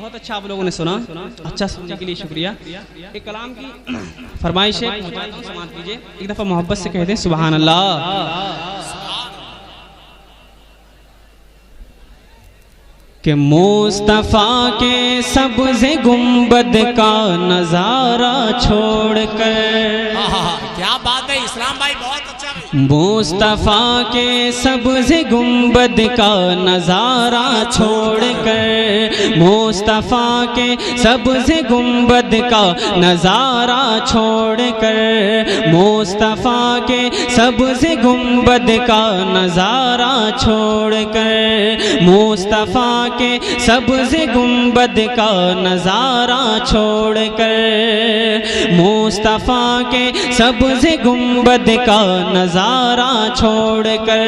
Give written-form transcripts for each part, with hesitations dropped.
بہت اچھا آپ لوگوں نے سنا، اچھا سننے کے لیے شکریہ۔ ایک کلام کی فرمائش ہے، سماعت کیجئے، ایک دفعہ محبت سے کہتے ہیں سبحان اللہ۔ کہ مصطفیٰ کے سبز گنبد کا نظارہ چھوڑ کر، کیا بات ہے اسلام بھائی، بہت اچھا۔ مصطفیٰ کے سبز گنبد کا نظارہ چھوڑ کر، مصطفیٰ کے سبز گنبد کا نظارہ چھوڑ کر، مصطفیٰ کے سبز گنبد کا نظارہ چھوڑ کر، مصطفیٰ کے سبز گنبد کا نظارہ چھوڑ کر، مصطفیٰ کے سبز گنبد کا نظارہ چھوڑ کر،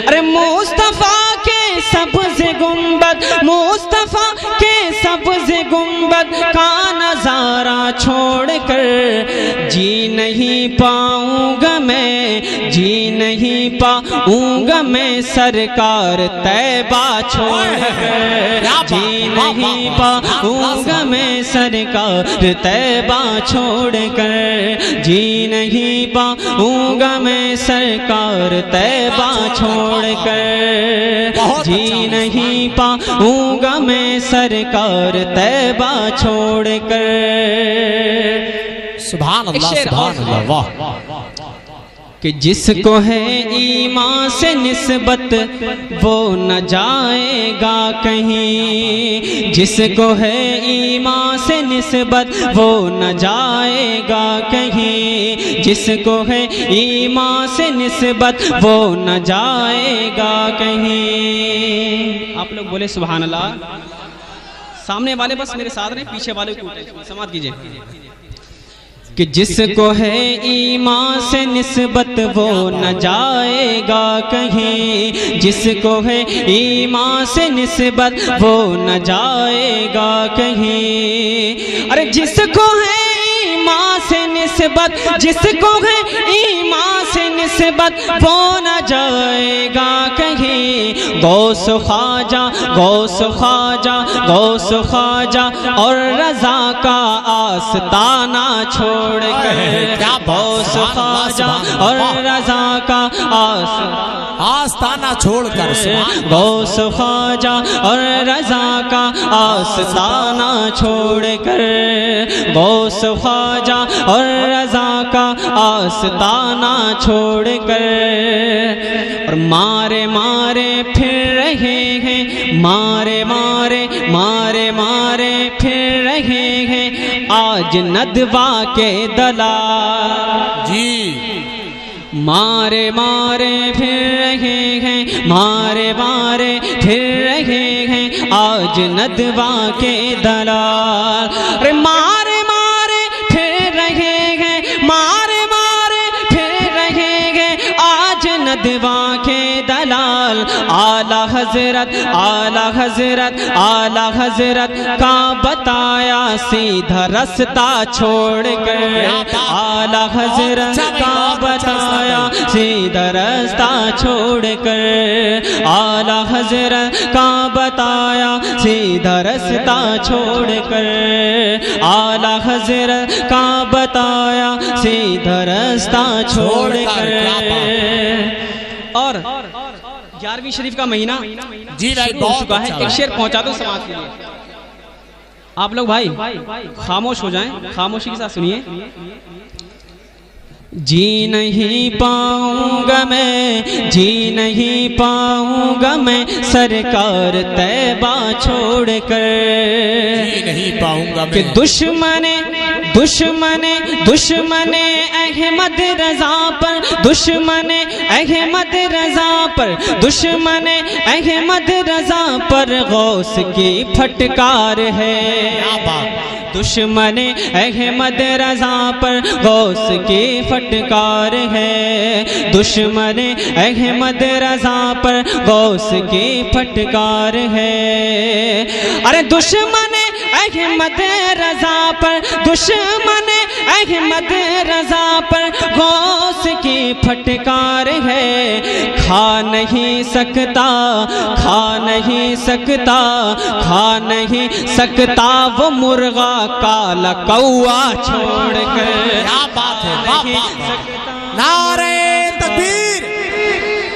ارے مصطفیٰ کے سبز گنبد، مصطفیٰ کے سبز گنبد کا نظارہ چھوڑ کر، جی نہیں پاؤں گا میں، جی نہیں پاؤں گا میں سرکار طیبہ چھوڑ کر، جی نہیں پاؤں گا میں سرکار طیبہ چھوڑ کر، جی نہیں پاؤں گا میں سرکار طیبہ چھوڑ کر، جی نہیں پاؤں گا میں سرکار طیبہ چھوڑ کر۔ سبحان اللہ، سبحان اللہ، واہ۔ کہ جس کو ہے ایمان سے نسبت وہ نہ جائے گا کہیں، جس کو ہے ایمان سے نسبت وہ نہ جائے گا کہیں، جس کو ہے ایمان سے نسبت وہ نہ جائے گا کہیں۔ آپ لوگ بولے سبحان اللہ۔ سامنے والے بس میرے ساتھ رہے، پیچھے والے کو سماعت کیجئے۔ کہ جس کو ہے ایمان سے نسبت وہ نہ جائے گا کہیں، جس کو ہے ایمان سے نسبت وہ نہ جائے گا کہیں، ارے جس کو ہے ایمان سے نسبت، جس کو ہے ایمان سے نسبت وہ نہ جائے گا کہیں، غوث خواجہ، غوث خواجہ، غوث خواجہ اور رضا کا آستانہ چھوڑ کر، غوث خواجہ اور رضا کا آستانہ چھوڑ کر، غوث خواجہ اور رضا کا آستانہ چھوڑ کر، غوث خواجہ اور رضا کا آستانہ چھوڑ کر، اور مارے مارے پھر رہے ہیں، مارے مارے مارے مارے پھر رہے ہیں آج ندوہ کے دلال، جی مارے مارے پھر رہے ہیں، مارے مارے پھر رہے ہیں آج ندوہ کے دلال، ارے مارے مارے پھر رہے ہیں، مارے مارے پھر رہے ہیں آج ندوہ کے دلال، اعلیٰ حضرت، اعلیٰ حضرت، اعلیٰ حضرت کا بتایا سیدھا رستہ چھوڑ کر، اعلیٰ حضرت کا بتایا سیدھا رستہ چھوڑ کر، اعلیٰ حضرت کا بتایا سیدھا رستہ چھوڑ کر، اعلیٰ حضرت کا بتایا سیدھا رستہ چھوڑ کر۔ اور 11ویں شریف کا مہینہ جی بھائی شروع ہو چکا ہے، ایک شعر پہنچا دو سماعت کے لیے۔ آپ لوگ بھائی خاموش ہو جائیں، خاموشی کے ساتھ سنیے۔ جی نہیں پاؤں گا میں، جی نہیں پاؤں گا میں سرکار طیبہ چھوڑ کر، جی نہیں پاؤں گا میں، کہ دشمن دشمن دشمن احمد رضا پر، دشمن احمد رضا پر، دشمن احمد رضا پر غوث کی پھٹکار ہے، دشمن احمد رضا پر غوث کی پھٹکار ہے، دشمن احمد رضا پر غوث کی پھٹکار ہے، ارے دشمن احمد رضا پر، دشمن احمد رضا پر غوث کی پھٹکار ہے، کھا نہیں سکتا، کھا نہیں سکتا، کھا نہیں سکتا وہ مرغا کالا کوا چھوڑ کر۔ کیا بات ہے، واہ واہ واہ۔ نعرہ تکبیر،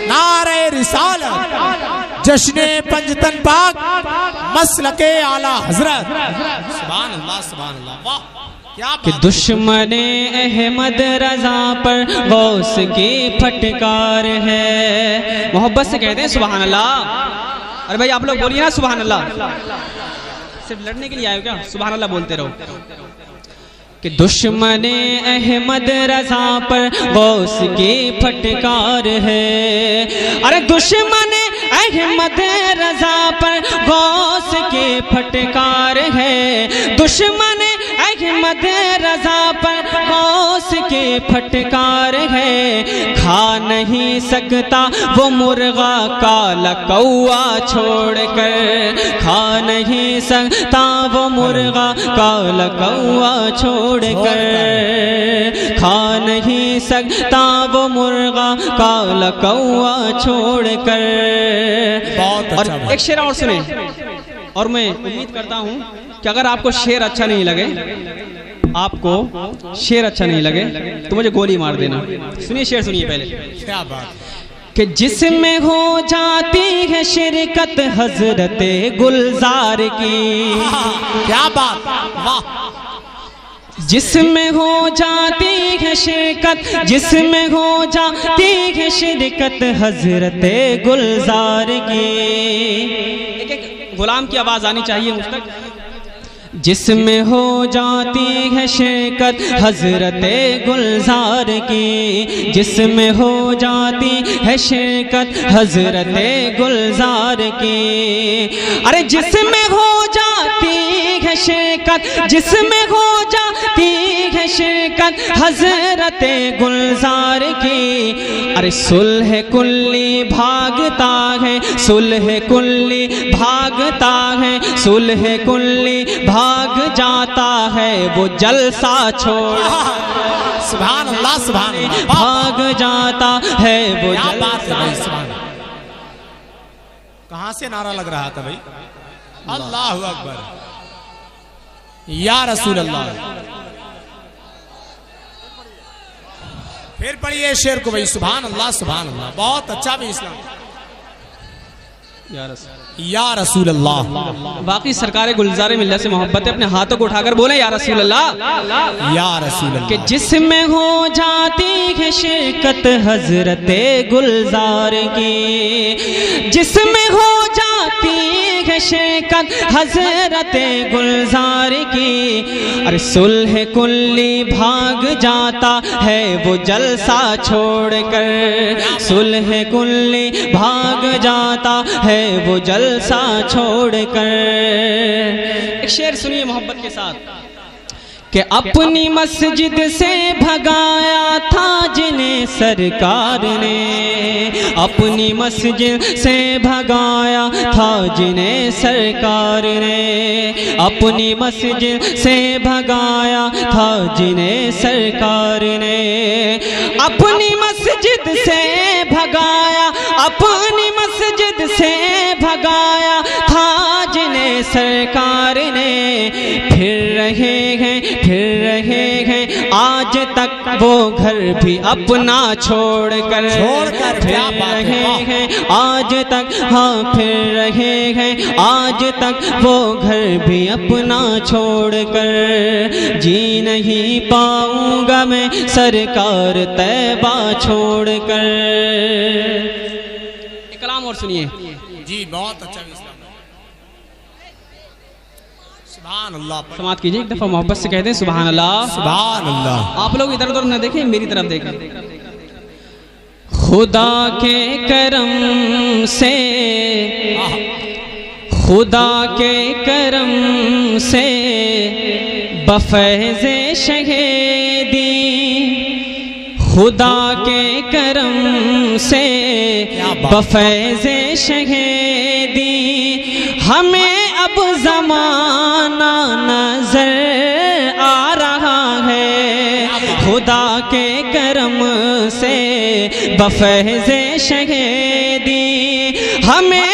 نعرہ رسالت، جشن پنجتن پاک، مسلک اعلیٰ حضرت۔ سبحان اللہ سبحان اللہ، واہ کیا کہ بات۔ دشمن احمد رضا پر غوث کی پھٹکار ہے۔ محبت سے کہتے ہیں سبحان اللہ۔ ارے بھائی آپ لوگ بولیے نا سبحان اللہ، صرف لڑنے کے لیے آئے ہو کیا؟ سبحان اللہ بولتے رہو۔ کہ دشمن احمد رضا پر غوث کی پھٹکار ہے، ارے دشمن احمد رضا پر غوث کی پھٹکار ہے، دشمن احمد رضا پر غوث کی پھٹکار ہے، کھا نہیں سکتا وہ مرغا کالا کوا چھوڑ کر، کھا نہیں سکتا وہ مرغا کالا کوا چھوڑ کر، کھا نہیں سکتا وہ مرغا کالا کوا چھوڑ کر۔ اور ایک شعر اور سنیں، اور میں امید کرتا ہوں کہ اگر آپ کو شعر اچھا نہیں لگے، آپ کو شعر اچھا نہیں لگے تو مجھے گولی مار دینا۔ سنیے شعر، سنیے پہلے۔ کیا بات کہ جس میں ہو جاتی ہے شرکت حضرت گلزار کی، کیا بات، واہ۔ جس میں ہو جاتی ہے شرکت، جس میں ہو جاتی ہے شرکت حضرت گلزار کی۔ ایک ایک غلام کی آواز آنی چاہیے مجھ تک۔ جس میں ہو جاتی ہے شرکت حضرت گلزار کی، جس میں ہو جاتی ہے شرکت حضرت گلزار کی، ارے جس میں ہو جاتی ہے شرکت، جس میں ہو جاتی ہے شرکت حضرت گلزار کی، ارے صلح کلی بھاگتا ہے، صلح کلی بھاگتا ہے، صلح کلی بھاگ جاتا ہے وہ جلسہ چھوڑ، سبحان اللہ سبحان اللہ، بھاگ جاتا ہے وہ کیا بات ہے جلسہ۔ بھائی، سبحان اللہ۔ کہاں سے نعرہ لگ رہا تھا بھائی؟ اللہ اکبر، یا رسول اللہ۔ پھر پڑھیے شعر کو بھائی، سبحان اللہ سبحان اللہ، بہت اچھا بھی اسلام۔ یا رسول اللہ، واقعی سرکار گلزار ملت سے محبت ہے، اپنے ہاتھوں کو اٹھا کر بولیں یا رسول اللہ۔ یا رسول اللہ۔ کہ جس میں ہو جاتی ہے شرکت حضرت گلزار کی، جس میں ہو جاتی ہے شرکت حضرت گلزار کی، ارے صلح کلی بھاگ جاتا ہے وہ جلسہ چھوڑ کر، صلح کلی بھاگ جاتا ہے وہ جلسہ چھوڑ کر۔ ایک شعر سنیے محبت کے ساتھ کہ اپنی مسجد سے بھگایا تھا جنہیں سرکار نے، اپنی مسجد سے بھگایا تھا جنہیں سرکار نے، اپنی مسجد سے بھگایا تھا جنہیں سرکار نے، اپنی مسجد سے بھگایا، اپنی مسجد سے بھگایا تھا جنہیں سرکار نے، پھر رہے ہیں پھر رہے ہیں آج تک وہ گھر بھی اپنا چھوڑ کر، پھر رہے ہیں آج تک، ہاں پھر رہے ہیں آج تک وہ گھر بھی اپنا چھوڑ کر، جی نہیں پاؤں گا میں سرکار طیبہ چھوڑ کر۔ ایک کلام اور سنیے جی، بہت اچھا بھی اسلام۔ سبحان اللہ، سماعت کیجئے ایک دفعہ محبت سے کہتے ہیں سبحان اللہ۔ سبحان اللہ۔ آپ لوگ ادھر ادھر نہ دیکھیں، میری طرف دیکھیں۔ خدا کے کرم سے، خدا کے کرم سے بفیض شہیدی، خدا کے کرم سے بفیض شہیدی، ہمیں اب زمانہ نظر آ رہا ہے، خدا خدا کے کرم سے بفیض شہیدی ہمیں